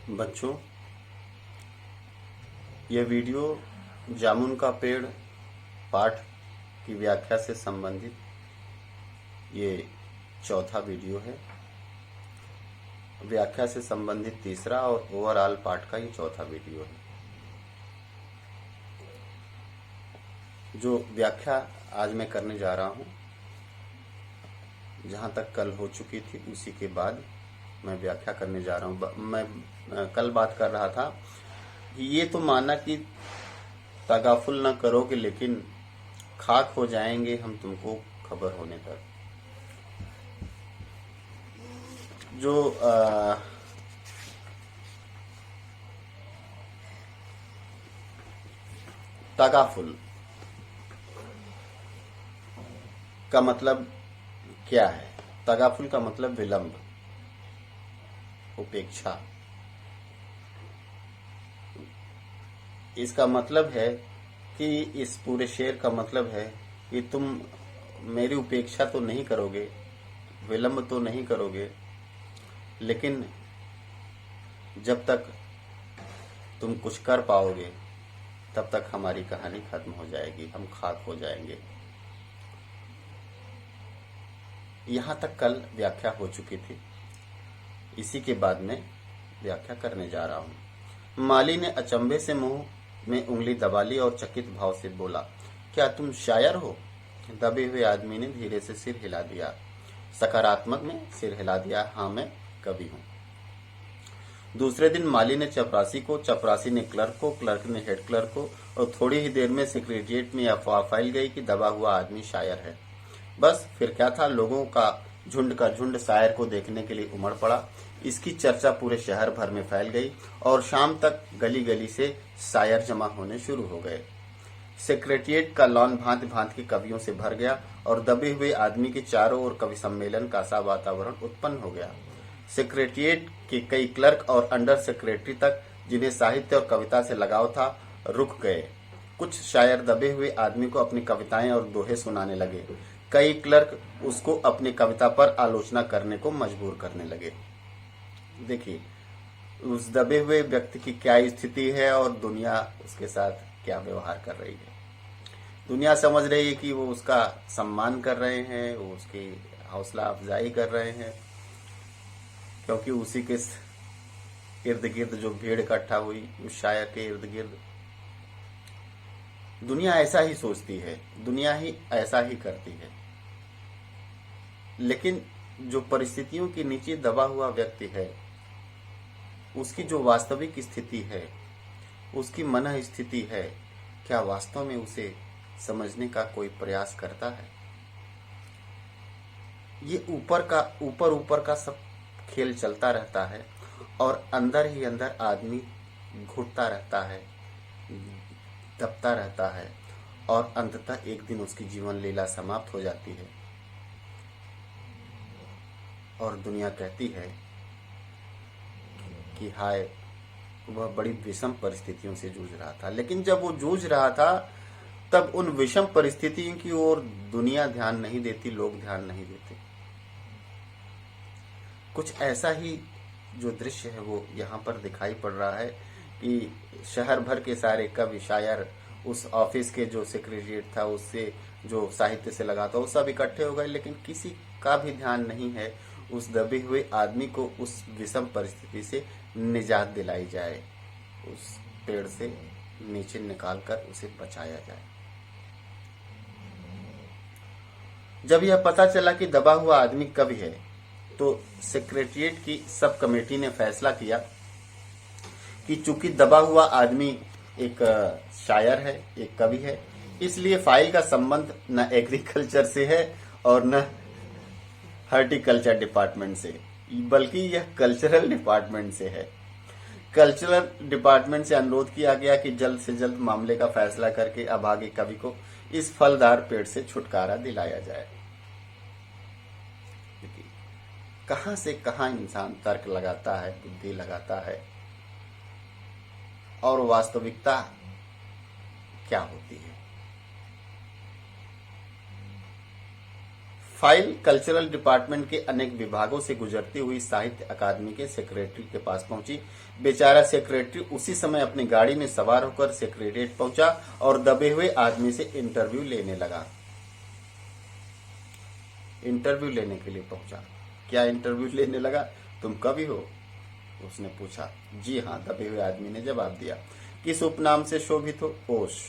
बच्चों, यह वीडियो जामुन का पेड़ पाठ की व्याख्या से संबंधित ये चौथा वीडियो है। व्याख्या से संबंधित तीसरा और ओवरऑल पाठ का ये चौथा वीडियो है। जो व्याख्या आज मैं करने जा रहा हूँ, जहाँ तक कल हो चुकी थी उसी के बाद मैं व्याख्या करने जा रहा हूँ। मैं कल बात कर रहा था कि ये तो माना कि तगाफुल ना करोगे, लेकिन खाक हो जाएंगे हम तुमको खबर होने तक। जो तगाफुल का मतलब क्या है? तगाफुल का मतलब विलंब, उपेक्षा। इसका मतलब है कि इस पूरे शेर का मतलब है कि तुम मेरी उपेक्षा तो नहीं करोगे, विलंब तो नहीं करोगे, लेकिन जब तक तुम कुछ कर पाओगे तब तक हमारी कहानी खत्म हो जाएगी, हम खाक हो जाएंगे। यहां तक कल व्याख्या हो चुकी थी, इसी के बाद में व्याख्या करने जा रहा हूं। माली ने अचंभे से मुंह में उंगली दबा ली और चकित भाव से बोला, क्या तुम शायर हो? दबे हुए आदमी ने धीरे से सिर हिला दिया, सकारात्मक में सिर हिला दिया। हाँ, मैं कवि हूं। दूसरे दिन माली ने चपरासी को, चपरासी ने क्लर्क को, क्लर्क ने हेड क्लर्क को, और थोड़ी ही देर में सेक्रेटरिएट में अफवाह फैल गई कि दबा हुआ आदमी शायर है। बस फिर क्या था, लोगों का झुंड शायर को देखने के लिए उमड़ पड़ा। इसकी चर्चा पूरे शहर भर में फैल गई और शाम तक गली गली से शायर जमा होने शुरू हो गए। सेक्रेटरिएट का लॉन भांति भांति के कवियों से भर गया और दबे हुए आदमी के चारों ओर कवि सम्मेलन का सा वातावरण उत्पन्न हो गया। सेक्रेटरिएट के कई क्लर्क और अंडर सेक्रेटरी तक, जिन्हें साहित्य और कविता से लगाव था, रुक गए। कुछ शायर दबे हुए आदमी को अपनी कविताएं और दोहे सुनाने लगे। कई क्लर्क उसको अपनी कविता पर आलोचना करने को मजबूर करने लगे। देखिए, उस दबे हुए व्यक्ति की क्या स्थिति है और दुनिया उसके साथ क्या व्यवहार कर रही है। दुनिया समझ रही है कि वो उसका सम्मान कर रहे हैं, वो उसकी हौसला अफजाई कर रहे हैं, क्योंकि उसी के इर्द गिर्द जो भीड़ इकट्ठा हुई उस शायर के इर्द गिर्द। दुनिया ऐसा ही सोचती है, दुनिया ही ऐसा ही करती है। लेकिन जो परिस्थितियों के नीचे दबा हुआ व्यक्ति है, उसकी जो वास्तविक स्थिति है, उसकी मन स्थिति है, क्या वास्तव में उसे समझने का कोई प्रयास करता है? ये ऊपर का सब खेल चलता रहता है और अंदर ही अंदर आदमी घुटता रहता है, दबता रहता है, और अंततः एक दिन उसकी जीवन लीला समाप्त हो जाती है और दुनिया कहती है कि हाय, वह बड़ी विषम परिस्थितियों से जूझ रहा था। लेकिन जब वो जूझ रहा था, तब उन विषम परिस्थितियों की ओर दुनिया ध्यान नहीं देती, लोग ध्यान नहीं देते। कुछ ऐसा ही जो दृश्य है वो यहाँ पर दिखाई पड़ रहा है कि शहर भर के सारे कवि, शायर, उस ऑफिस के जो सेक्रेटरिएट था, उससे जो साहित्य से लगा था, वो सब इकट्ठे हो गए, लेकिन किसी का भी ध्यान नहीं है उस दबे हुए आदमी को उस विषम परिस्थिति से निजात दिलाई जाए, उस पेड़ से नीचे निकालकर उसे बचाया जाए। जब यह पता चला कि दबा हुआ आदमी कवि है, तो सेक्रेटरिएट की सब कमेटी ने फैसला किया कि चूंकि दबा हुआ आदमी एक शायर है, एक कवि है, इसलिए फाइल का संबंध न एग्रीकल्चर से है और न हॉर्टिकल्चर डिपार्टमेंट से, बल्कि यह कल्चरल डिपार्टमेंट से है। कल्चरल डिपार्टमेंट से अनुरोध किया गया कि जल्द से जल्द मामले का फैसला करके अभागे कवि को इस फलदार पेड़ से छुटकारा दिलाया जाए। कहां से कहां इंसान तर्क लगाता है, बुद्धि लगाता है, और वास्तविकता क्या होती है। फाइल कल्चरल डिपार्टमेंट के अनेक विभागों से गुजरती हुई साहित्य अकादमी के सेक्रेटरी के पास पहुंची। बेचारा सेक्रेटरी उसी समय अपनी गाड़ी में सवार होकर सेक्रेटेरिएट पहुंचा और दबे हुए आदमी से इंटरव्यू लेने लगा। इंटरव्यू लेने के लिए पहुंचा। क्या इंटरव्यू लेने लगा? तुम कवि हो? उसने पूछा। जी हाँ, दबे हुए आदमी ने जवाब दिया। किस उपनाम से शोभित हो? ओश।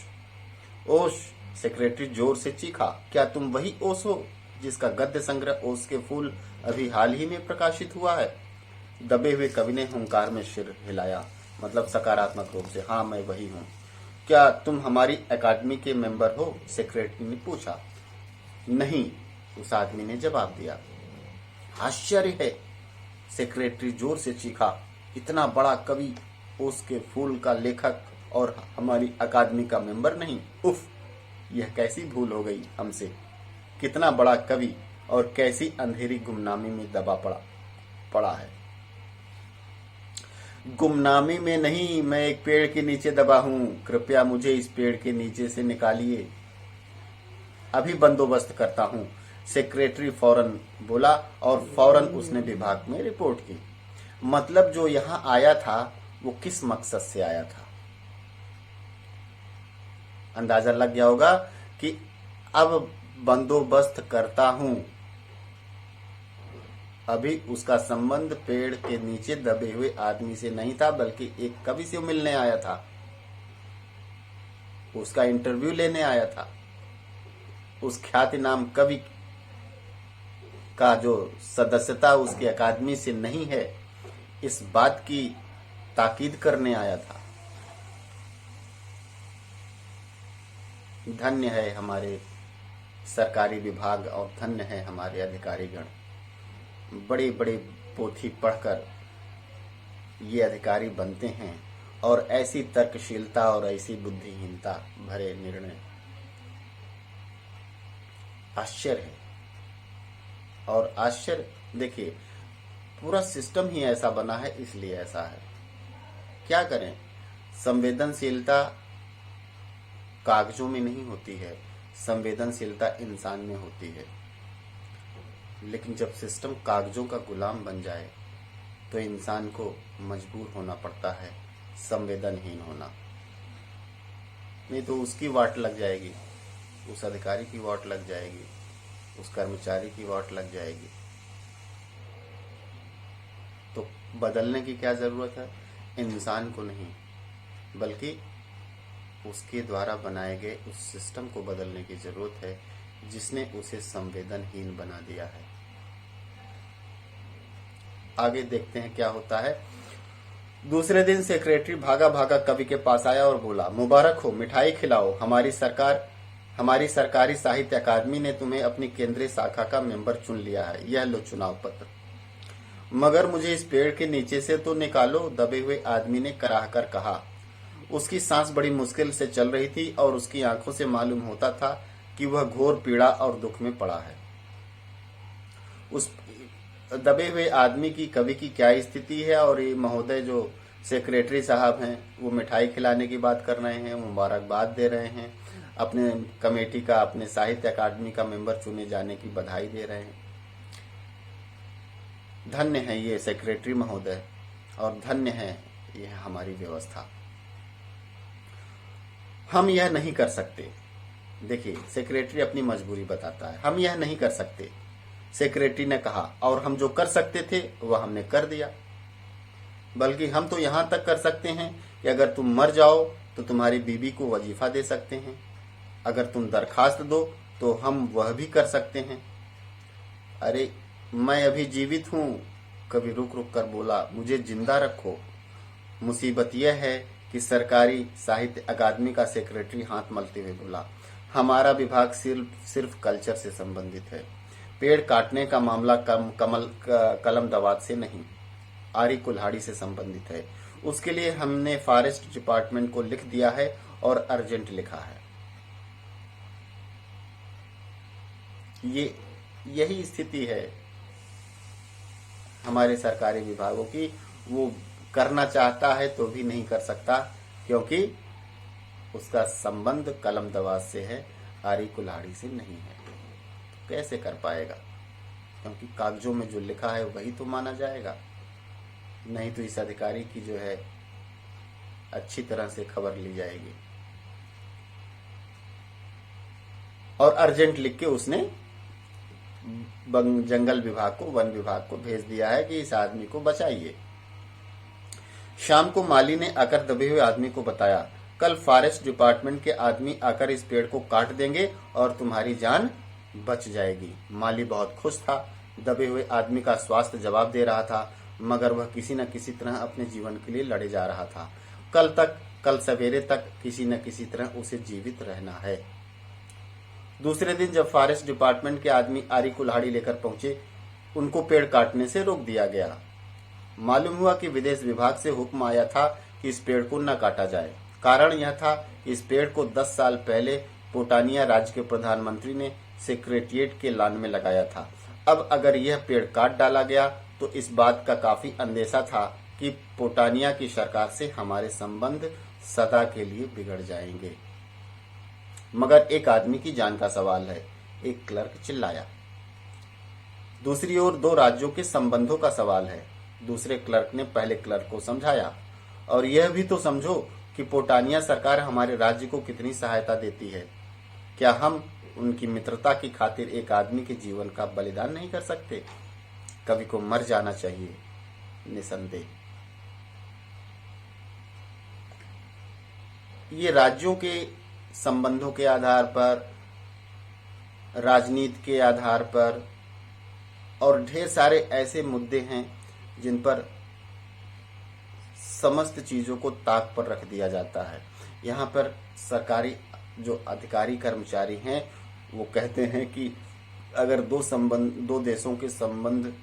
ओश? सेक्रेटरी जोर से चीखा। क्या तुम वही ओश हो जिसका गद्य संग्रह ओश के फूल अभी हाल ही में प्रकाशित हुआ है? दबे हुए कवि ने हुंकार में सिर हिलाया, मतलब सकारात्मक रूप से। हाँ, मैं वही हूँ। क्या तुम हमारी अकादमी के मेंबर हो? सेक्रेटरी ने पूछा। नहीं, उस आदमी ने जवाब दिया। आश्चर्य है, सेक्रेटरी जोर से चीखा। इतना बड़ा कवि, ओश के फूल का लेखक, और हमारी अकादमी का मेंबर नहीं? उफ, यह कैसी भूल हो गई हमसे। कितना बड़ा कवि और कैसी अंधेरी गुमनामी में दबा पड़ा है। गुमनामी में नहीं, मैं एक पेड़ के नीचे दबा हूं। कृपया मुझे इस पेड़ के नीचे से निकालिए, अभी बंदोबस्त करता हूं। सेक्रेटरी फौरन बोला और फौरन उसने विभाग में रिपोर्ट की। मतलब जो यहां आया था वो किस मकसद से आया था? अंदाजा लग गया होगा कि अब बंदोबस्त करता हूं। अभी उसका संबंध पेड़ के नीचे दबे हुए आदमी से नहीं था, बल्कि एक कवि से मिलने आया था। उसका इंटरव्यू लेने आया था। उस ख्यातिनाम कवि का जो सदस्यता उसकी अकादमी से नहीं है, इस बात की ताकीद करने आया था। धन्य है हमारे सरकारी विभाग और धन्य है हमारे अधिकारीगण। बड़े बड़े पोथी पढ़कर ये अधिकारी बनते हैं और ऐसी तर्कशीलता और ऐसी बुद्धिहीनता भरे निर्णय। आश्चर्य है। और आश्चर्य देखिए, पूरा सिस्टम ही ऐसा बना है, इसलिए ऐसा है। क्या करें? संवेदनशीलता कागजों में नहीं होती है, संवेदनशीलता इंसान में होती है। लेकिन जब सिस्टम कागजों का गुलाम बन जाए तो इंसान को मजबूर होना पड़ता है संवेदनहीन होना। नहीं तो उसकी वाट लग जाएगी, उस अधिकारी की वाट लग जाएगी, उस कर्मचारी की वाट लग जाएगी। तो बदलने की क्या जरूरत है? इंसान को नहीं, बल्कि उसके द्वारा बनाए गए उस सिस्टम को बदलने की जरूरत है जिसने उसे संवेदनहीन बना दिया है। आगे देखते हैं क्या होता है। दूसरे दिन सेक्रेटरी भागा भागा कवि के पास आया और बोला, मुबारक हो, मिठाई खिलाओ। हमारी सरकारी साहित्य अकादमी ने तुम्हें अपनी केंद्रीय शाखा का मेंबर चुन लिया है। यह लो चुनाव पत्र। मगर मुझे इस पेड़ के नीचे से तो निकालो, दबे हुए आदमी ने कराह कर कहा। उसकी सांस बड़ी मुश्किल से चल रही थी और उसकी आंखों से मालूम होता था कि वह घोर पीड़ा और दुख में पड़ा है। उस दबे हुए आदमी की कवि की क्या स्थिति है, और ये महोदय जो सेक्रेटरी साहब हैं वो मिठाई खिलाने की बात कर रहे हैं, मुबारकबाद दे रहे हैं, अपने कमेटी का, अपने साहित्य अकादमी का मेंबर चुने जाने की बधाई दे रहे हैं। धन्य है ये सेक्रेटरी महोदय और धन्य है ये हमारी व्यवस्था। हम यह नहीं कर सकते। देखिए, सेक्रेटरी अपनी मजबूरी बताता है। हम यह नहीं कर सकते, सेक्रेटरी ने कहा, और हम जो कर सकते थे वह हमने कर दिया। बल्कि हम तो यहां तक कर सकते हैं कि अगर तुम मर जाओ तो तुम्हारी बीवी को वजीफा दे सकते हैं। अगर तुम दरखास्त दो तो हम वह भी कर सकते हैं। अरे, मैं अभी जीवित हूं, कभी रुक रुक कर बोला, मुझे जिंदा रखो। मुसीबत यह है कि सरकारी साहित्य अकादमी का सेक्रेटरी हाथ मलते हुए बोला, हमारा विभाग सिर्फ कल्चर से संबंधित है। पेड़ काटने का मामला कलम दवात से नहीं, आरी कुल्हाड़ी से संबंधित है। उसके लिए हमने फॉरेस्ट डिपार्टमेंट को लिख दिया है और अर्जेंट लिखा है। यही स्थिति है हमारे सरकारी विभागों की। वो करना चाहता है तो भी नहीं कर सकता, क्योंकि उसका संबंध कलम दवात से है, आरी कुल्हाड़ी से नहीं है। कैसे कर पाएगा, क्योंकि कागजों में जो लिखा है वही तो माना जाएगा, नहीं तो इस अधिकारी की जो है अच्छी तरह से खबर ली जाएगी। और अर्जेंट लिख के उसने जंगल विभाग को, वन विभाग को भेज दिया है कि इस आदमी को बचाइए। शाम को माली ने आकर दबे हुए आदमी को बताया, कल फॉरेस्ट डिपार्टमेंट के आदमी आकर इस पेड़ को काट देंगे और तुम्हारी जान बच जाएगी। माली बहुत खुश था। दबे हुए आदमी का स्वास्थ्य जवाब दे रहा था, मगर वह किसी न किसी तरह अपने जीवन के लिए लड़े जा रहा था। कल सवेरे तक किसी न किसी तरह उसे जीवित रहना है। दूसरे दिन जब फॉरेस्ट डिपार्टमेंट के आदमी आरी कुल्हाड़ी लेकर पहुंचे, उनको पेड़ काटने से रोक दिया गया। मालूम हुआ कि विदेश विभाग से हुक्म आया था कि इस पेड़ को न काटा जाए। कारण यह था कि इस पेड़ को 10 साल पहले पोटानिया राज्य के प्रधानमंत्री ने सेक्रेटेरिएट के लॉन में लगाया था। अब अगर यह पेड़ काट डाला गया तो इस बात का काफी अंदेशा था कि पोटानिया की सरकार से हमारे संबंध सदा के लिए बिगड़ जाएंगे। मगर एक आदमी की जान का सवाल है, एक क्लर्क चिल्लाया। दूसरी ओर 2 राज्यों के संबंधों का सवाल है। दूसरे क्लर्क ने पहले क्लर्क को समझाया, और यह भी तो समझो कि पोटानिया सरकार हमारे राज्य को कितनी सहायता देती है। क्या हम उनकी मित्रता की खातिर एक आदमी के जीवन का बलिदान नहीं कर सकते? कवि को मर जाना चाहिए, निसंदेह। ये राज्यों के संबंधों के आधार पर, राजनीति के आधार पर और ढेर सारे ऐसे मुद्दे हैं जिन पर समस्त चीजों को ताक पर रख दिया जाता है। यहाँ पर सरकारी जो अधिकारी कर्मचारी हैं वो कहते हैं कि अगर दो देशों के संबंध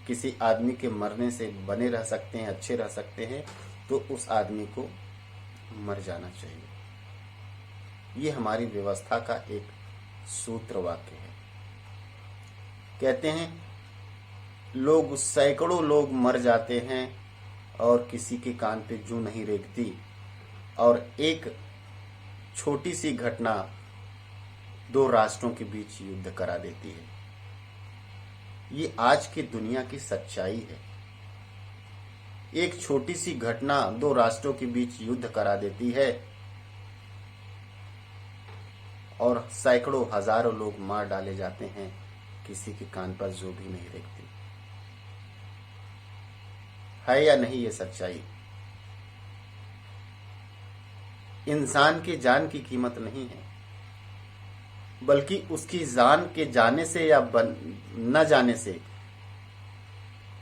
किसी आदमी के मरने से बने रह सकते हैं, अच्छे रह सकते हैं, तो उस आदमी को मर जाना चाहिए। ये हमारी व्यवस्था का एक सूत्र वाक्य है। कहते हैं सैकड़ों लोग मर जाते हैं और किसी के कान पे जूं नहीं रेंगती, और एक छोटी सी घटना 2 राष्ट्रों के बीच युद्ध करा देती है। ये आज की दुनिया की सच्चाई है। एक छोटी सी घटना 2 राष्ट्रों के बीच युद्ध करा देती है और सैकड़ों हजारों लोग मार डाले जाते हैं, किसी के कान पर जू भी नहीं रेंगती। है या नहीं ये सच्चाई? इंसान की जान की कीमत नहीं है, बल्कि उसकी जान के जाने से या न जाने से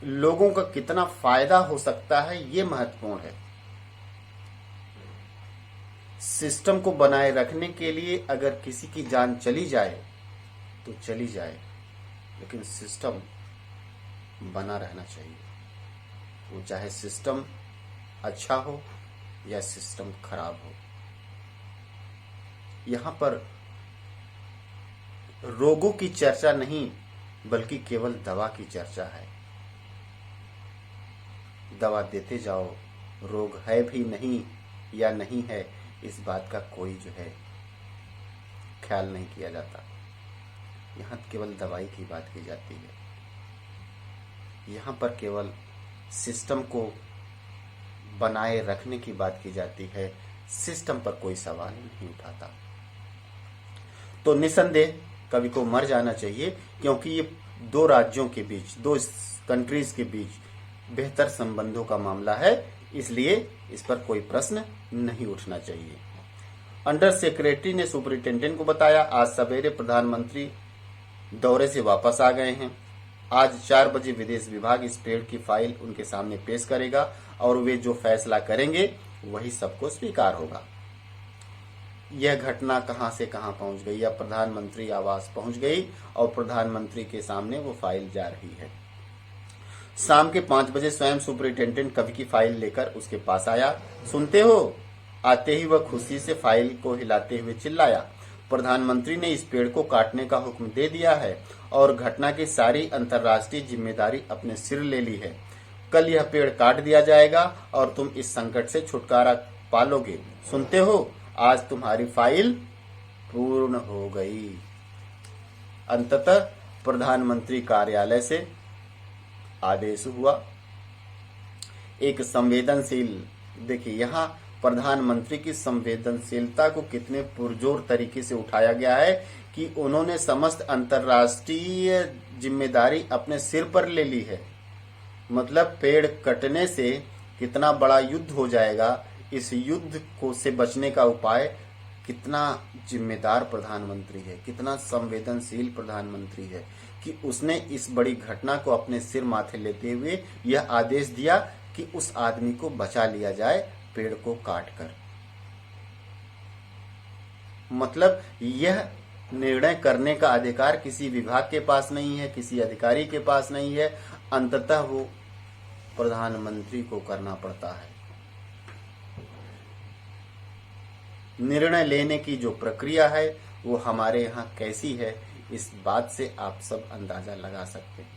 लोगों का कितना फायदा हो सकता है, ये महत्वपूर्ण है। सिस्टम को बनाए रखने के लिए अगर किसी की जान चली जाए तो चली जाए, लेकिन सिस्टम बना रहना चाहिए। वो चाहे सिस्टम अच्छा हो या सिस्टम खराब हो। यहां पर रोगों की चर्चा नहीं, बल्कि केवल दवा की चर्चा है। दवा देते जाओ, रोग है भी नहीं या नहीं है, इस बात का कोई जो है ख्याल नहीं किया जाता। यहाँ केवल दवाई की बात की जाती है। यहाँ पर केवल सिस्टम को बनाए रखने की बात की जाती है, सिस्टम पर कोई सवाल नहीं उठाता। तो निसंदेह कवि को मर जाना चाहिए, क्योंकि ये 2 राज्यों के बीच, 2 कंट्रीज के बीच बेहतर संबंधों का मामला है, इसलिए इस पर कोई प्रश्न नहीं उठना चाहिए। अंडर सेक्रेटरी ने सुपरिटेंडेंट को बताया, आज सवेरे प्रधानमंत्री दौरे से वापस आ गए हैं। आज 4 बजे विदेश विभाग इस पेड़ की फाइल उनके सामने पेश करेगा और वे जो फैसला करेंगे वही सबको स्वीकार होगा। यह घटना कहां से कहां पहुंच गई, या प्रधानमंत्री आवास पहुंच गई और प्रधानमंत्री के सामने वो फाइल जा रही है। शाम के 5 बजे स्वयं सुपरिटेंडेंट कवि की फाइल लेकर उसके पास आया। सुनते हो? आते ही वह खुशी से फाइल को हिलाते हुए चिल्लाया, प्रधानमंत्री ने इस पेड़ को काटने का हुक्म दे दिया है और घटना की सारी अंतर्राष्ट्रीय जिम्मेदारी अपने सिर ले ली है। कल यह पेड़ काट दिया जाएगा और तुम इस संकट से छुटकारा पालोगे। सुनते हो? आज तुम्हारी फाइल पूर्ण हो गई। अंततः प्रधानमंत्री कार्यालय से आदेश हुआ। एक संवेदनशील, देखिए यहाँ प्रधानमंत्री की संवेदनशीलता को कितने पुरजोर तरीके से उठाया गया है कि उन्होंने समस्त अंतर्राष्ट्रीय जिम्मेदारी अपने सिर पर ले ली है। मतलब पेड़ कटने से कितना बड़ा युद्ध हो जाएगा, इस युद्ध को से बचने का उपाय, कितना जिम्मेदार प्रधानमंत्री है, कितना संवेदनशील प्रधानमंत्री है कि उसने इस बड़ी घटना को अपने सिर माथे लेते हुए यह आदेश दिया कि उस आदमी को बचा लिया जाए पेड़ को काटकर। मतलब यह निर्णय करने का अधिकार किसी विभाग के पास नहीं है, किसी अधिकारी के पास नहीं है, अंततः वो प्रधानमंत्री को करना पड़ता है। निर्णय लेने की जो प्रक्रिया है वो हमारे यहाँ कैसी है, इस बात से आप सब अंदाजा लगा सकते हैं।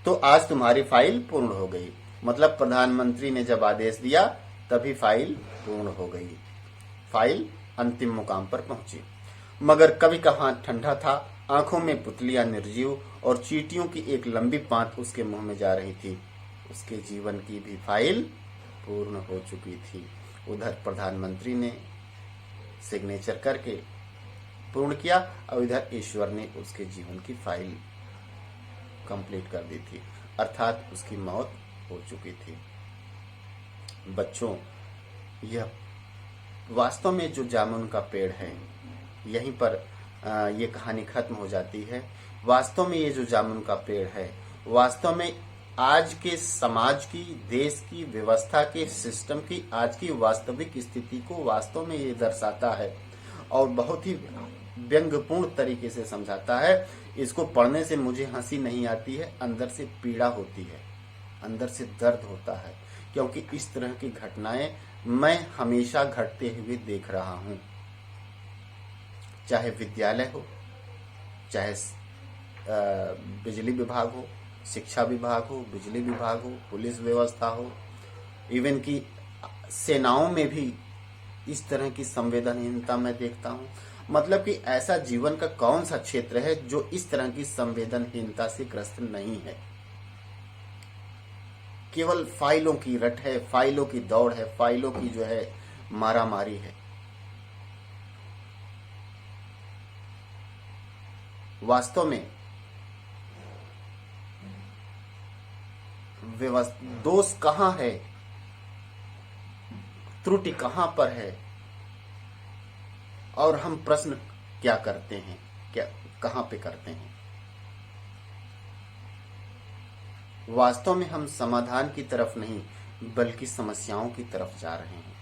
तो आज तुम्हारी फाइल पूर्ण हो गई। मतलब प्रधानमंत्री ने जब आदेश दिया तभी फाइल पूर्ण हो गई, फाइल अंतिम मुकाम पर पहुंची। मगर कवि का हाथ ठंडा था, आंखों में पुतलियां निर्जीव और चींटियों की एक लंबी पांत उसके मुंह में जा रही थी। उसके जीवन की भी फाइल पूर्ण हो चुकी थी। उधर प्रधानमंत्री ने सिग्नेचर करके पूर्ण किया और इधर ईश्वर ने उसके जीवन की फाइल कंप्लीट कर दी थी, अर्थात उसकी मौत हो चुकी थी। बच्चों, यह वास्तव में जो जामुन का पेड़ है, यहीं पर ये कहानी खत्म हो जाती है। वास्तव में ये जो जामुन का पेड़ है, वास्तव में आज के समाज की, देश की व्यवस्था के, सिस्टम की आज की वास्तविक स्थिति को वास्तव में ये दर्शाता है और बहुत ही व्यंग्यपूर्ण तरीके से समझाता है। इसको पढ़ने से मुझे हंसी नहीं आती है, अंदर से पीड़ा होती है, अंदर से दर्द होता है, क्योंकि इस तरह की घटनाएं मैं हमेशा घटते हुए देख रहा हूं। चाहे विद्यालय हो, चाहे बिजली विभाग हो, शिक्षा विभाग हो, बिजली विभाग हो, पुलिस व्यवस्था हो, इवन की सेनाओं में भी इस तरह की संवेदनहीनता मैं देखता हूं। मतलब कि ऐसा जीवन का कौन सा क्षेत्र है जो इस तरह की संवेदनहीनता से ग्रस्त नहीं है। केवल फाइलों की रट है, फाइलों की दौड़ है, फाइलों की जो है मारामारी है। वास्तव में दोष कहां है, त्रुटि कहां पर है, और हम प्रश्न क्या करते हैं, क्या कहां पे करते हैं। वास्तव में हम समाधान की तरफ नहीं बल्कि समस्याओं की तरफ जा रहे हैं।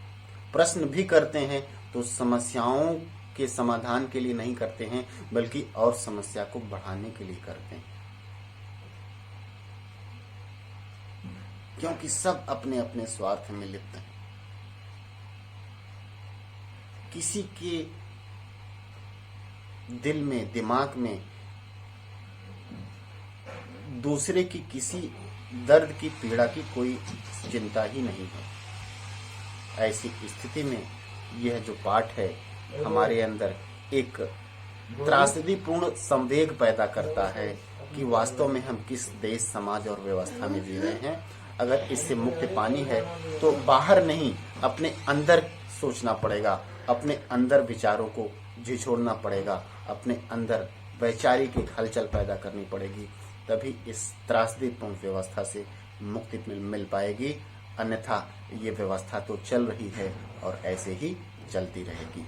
प्रश्न भी करते हैं तो समस्याओं के समाधान के लिए नहीं करते हैं, बल्कि और समस्या को बढ़ाने के लिए करते हैं। क्योंकि सब अपने अपने स्वार्थ में लिप्त हैं। किसी के दिल में, दिमाग में दूसरे की किसी दर्द की, पीड़ा की कोई चिंता ही नहीं है। ऐसी स्थिति में यह जो पाठ है हमारे अंदर एक त्रासदीपूर्ण संवेग पैदा करता है कि वास्तव में हम किस देश, समाज और व्यवस्था में जी रहे हैं। अगर इससे मुक्ति पानी है तो बाहर नहीं, अपने अंदर सोचना पड़ेगा, अपने अंदर विचारों को झिझोड़ना पड़ेगा, अपने अंदर वैचारिक एक हलचल पैदा करनी पड़ेगी, तभी इस त्रासदीपूर्ण व्यवस्था से मुक्ति मिल पाएगी। अन्यथा ये व्यवस्था तो चल रही है और ऐसे ही चलती रहेगी।